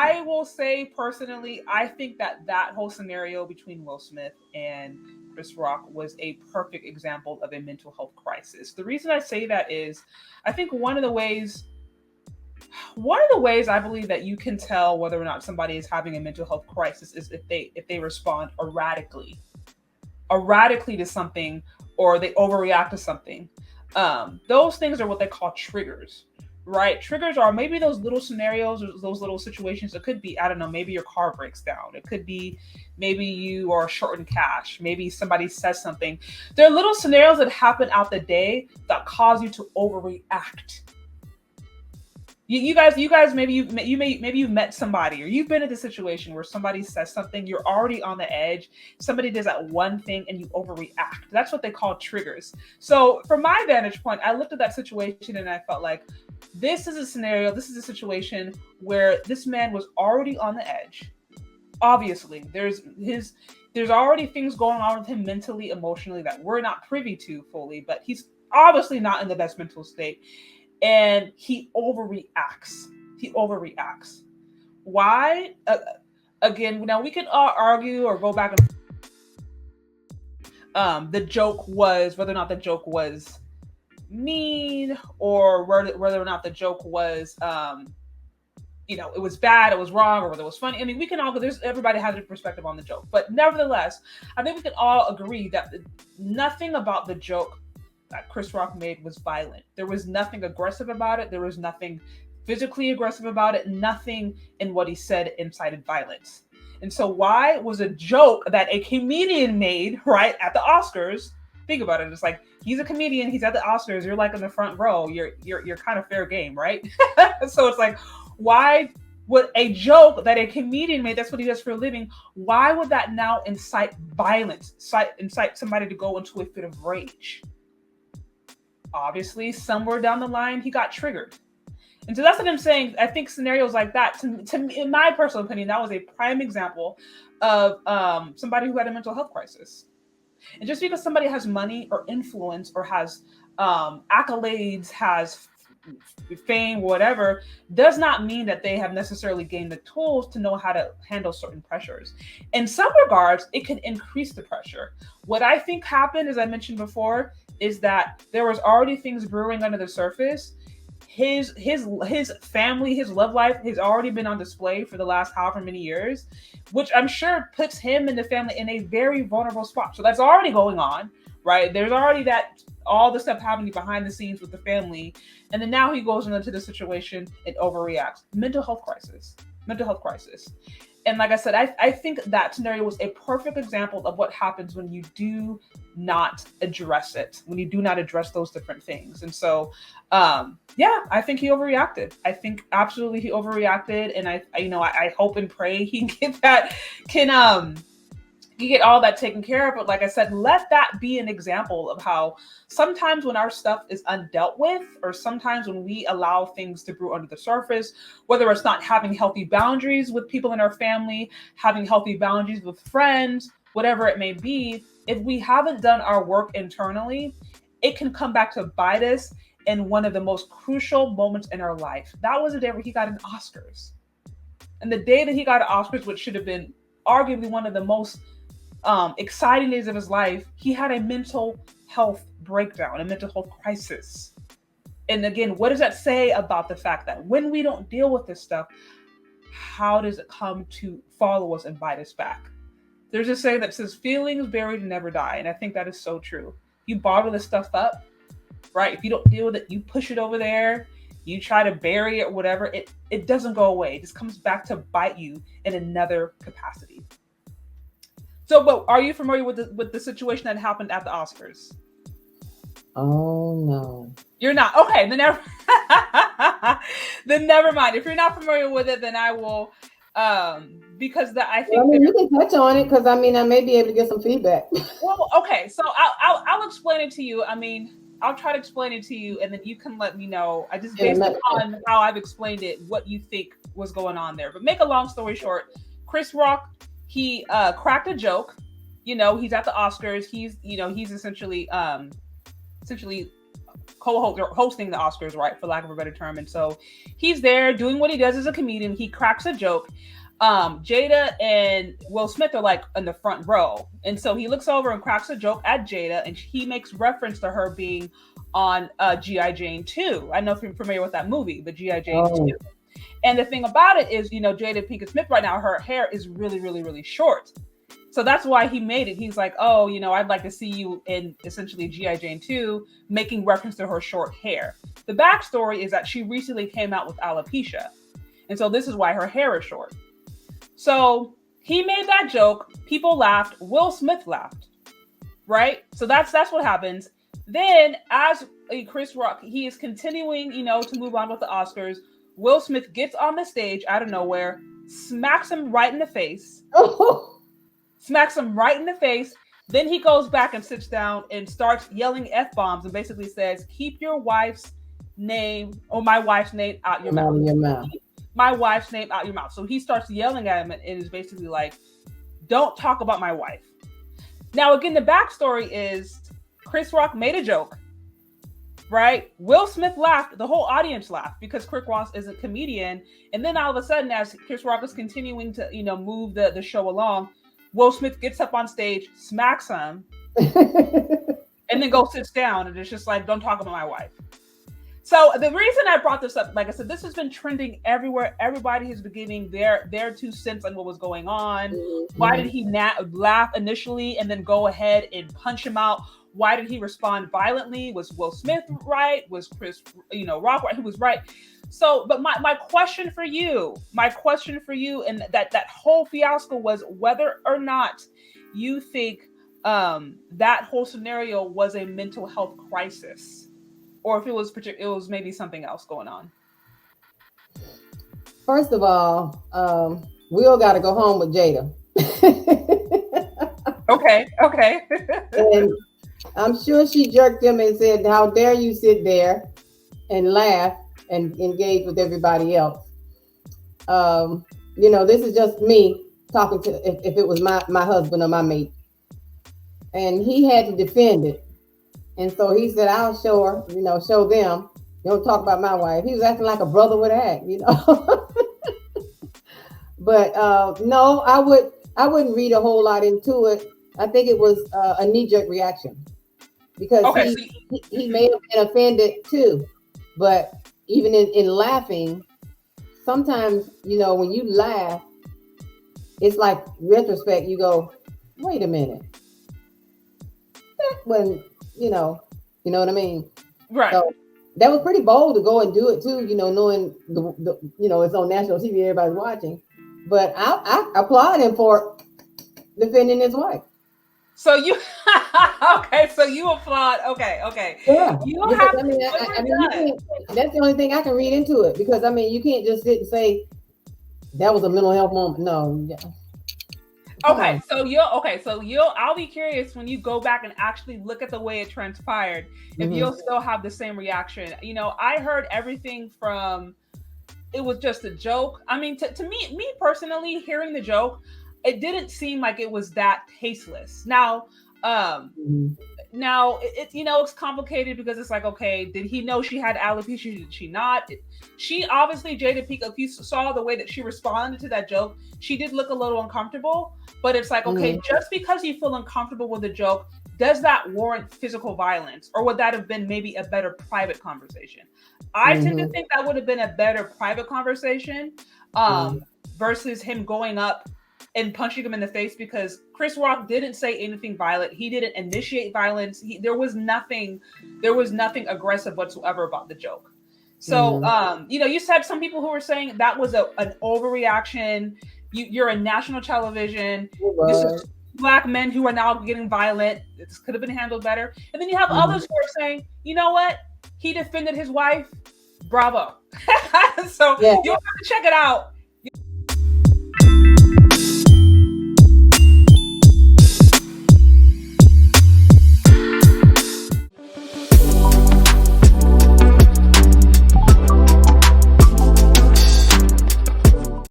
I will say personally, I think that whole scenario between Will Smith and Chris Rock was a perfect example of a mental health crisis. The reason I say that is, I think one of the ways I believe that you can tell whether or not somebody is having a mental health crisis is if they respond erratically to something, or they overreact to something. Those things are what they call triggers, right? Triggers are maybe those little scenarios, or those little situations. It could be, I don't know, maybe your car breaks down. It could be maybe you are short in cash. Maybe somebody says something. There are little scenarios that happen out the day that cause you to overreact. You guys, maybe you've met somebody, or you've been in a situation where somebody says something, you're already on the edge. Somebody does that one thing and you overreact. That's what they call triggers. So from my vantage point, I looked at that situation and I felt like this is a scenario, this is a situation where this man was already on the edge. Obviously, there's already things going on with him mentally, emotionally, that we're not privy to fully, but he's obviously not in the best mental state. And he overreacts. Why? Again, now we can argue or go back and the joke was, whether or not the joke was mean, or whether or not the joke was it was bad, it was wrong, or whether it was funny. I mean, we can all, everybody has a perspective on the joke, but nevertheless, I think we can all agree that nothing about the joke that Chris Rock made was violent. There was nothing aggressive about it. There was nothing physically aggressive about it. Nothing in what he said incited violence. And so why was a joke that a comedian made, right, at the Oscars? Think about it. It's like, he's a comedian, he's at the Oscars, you're like in the front row, you're kind of fair game, right? So it's like, why would a joke that a comedian made, that's what he does for a living, why would that now incite violence, incite somebody to go into a fit of rage? Obviously, somewhere down the line, he got triggered. And so that's what I'm saying. I think scenarios like that, to me, in my personal opinion, that was a prime example of somebody who had a mental health crisis. And just because somebody has money or influence or has accolades, has fame, whatever, does not mean that they have necessarily gained the tools to know how to handle certain pressures. In some regards, it can increase the pressure. What I think happened, as I mentioned before, is that there was already things brewing under the surface. His family, his love life has already been on display for the last however many years, which I'm sure puts him and the family in a very vulnerable spot. So that's already going on, right? There's already all the stuff happening behind the scenes with the family. And then now he goes into the situation and overreacts. Mental health crisis. And like I said, I think that scenario was a perfect example of what happens when you do not address it, when you do not address those different things. And so, I think he overreacted. I think absolutely he overreacted. And I hope and pray he can get all that taken care of. But like I said, let that be an example of how sometimes when our stuff is undealt with, or sometimes when we allow things to brew under the surface, whether it's not having healthy boundaries with people in our family, having healthy boundaries with friends, whatever it may be, if we haven't done our work internally, it can come back to bite us in one of the most crucial moments in our life. That was the day where he got an Oscars. And the day that he got an Oscars, which should have been arguably one of the most exciting days of his life, he had a mental health breakdown, a mental health crisis. And again, what does that say about the fact that when we don't deal with this stuff, how does it come to follow us and bite us back? There's a saying that says, feelings buried never die. And I think that is so true. You bottle this stuff up, right? If you don't deal with it, you push it over there, you try to bury it, whatever, it doesn't go away. It just comes back to bite you in another capacity. So, but are you familiar with the situation that happened at the Oscars? Oh no, you're not. Okay, then never mind. If you're not familiar with it, then I will, because I think. Well, you can touch on it because I may be able to get some feedback. Well, okay, so I'll explain it to you. I mean, I'll try to explain it to you, and then you can let me know. I just based on how I've explained it, what you think was going on there. But make a long story short, Chris Rock, he cracked a joke. He's at the Oscars. He's essentially hosting the Oscars, right, for lack of a better term. And so he's there doing what he does as a comedian. He cracks a joke. Jada and Will Smith are like in the front row. And so he looks over and cracks a joke at Jada, and he makes reference to her being on G.I Jane 2. I don't know if you're familiar with that movie, but G.I Jane 2. And the thing about it is, Jada Pinkett Smith right now, her hair is really, really, really short. So that's why he made it. He's like, oh, I'd like to see you in essentially G.I Jane 2, making reference to her short hair. The backstory is that she recently came out with alopecia. And so this is why her hair is short. So he made that joke. People laughed. Will Smith laughed. Right? So that's what happens. Then as Chris Rock, he is continuing, to move on with the Oscars. Will Smith gets on the stage out of nowhere, smacks him right in the face. Smacks him right in the face. Then he goes back and sits down and starts yelling F-bombs and basically says, keep your wife's name or my wife's name out your mouth. Keep my wife's name out your mouth. So he starts yelling at him and is basically like, don't talk about my wife. Now, again, the backstory is Chris Rock made a joke. Right? Will Smith laughed. The whole audience laughed because Chris Rock is a comedian. And then all of a sudden, as Chris Rock is continuing to, move the show along, Will Smith gets up on stage, smacks him, and then goes sits down. And it's just like, don't talk about my wife. So the reason I brought this up, like I said, this has been trending everywhere. Everybody has been giving their 2 cents on what was going on. Mm-hmm. Why did he laugh initially and then go ahead and punch him out? Why did he respond violently? Was Will Smith right? Was Chris, Rock right? Who was right? So, but my question for you, and that whole fiasco was whether or not you think that whole scenario was a mental health crisis, or if it was maybe something else going on. First of all, we all got to go home with Jada. Okay. And I'm sure she jerked him and said, how dare you sit there and laugh and engage with everybody else. This is just me talking to, if it was my husband or my mate. And he had to defend it. And so he said, I'll show her, show them. Don't talk about my wife. He was acting like a brother would act, But no, I wouldn't read a whole lot into it. I think it was a knee-jerk reaction because he may have been offended too. But even in laughing, sometimes, when you laugh, it's like retrospect, you go, wait a minute. When, you know what I mean? Right. So that was pretty bold to go and do it too, knowing the it's on national TV, everybody's watching. But I applaud him for defending his wife. So you okay? So you applaud? Okay. Yeah. You don't have. That's the only thing I can read into it because you can't just sit and say that was a mental health moment. No. Yeah. Okay, so I'll be curious when you go back and actually look at the way it transpired, if you'll still have the same reaction. I heard everything from it was just a joke. I mean, to me personally, hearing the joke, it didn't seem like it was that tasteless. Now, it's complicated because it's like, okay, did he know she had alopecia? Did she not? She obviously, Jada Pinkett, if you saw the way that she responded to that joke, she did look a little uncomfortable. But it's like, okay, just because you feel uncomfortable with the joke, does that warrant physical violence? Or would that have been maybe a better private conversation? I tend to think that would have been a better private conversation versus him going up and punching him in the face, because Chris Rock didn't say anything violent. He didn't initiate violence. There was nothing aggressive whatsoever about the joke. So, you said some people who were saying that was an overreaction. You're on national television. This is Black men who are now getting violent. This could have been handled better. And then you have others who are saying, you know what? He defended his wife. Bravo. So you'll have to check it out.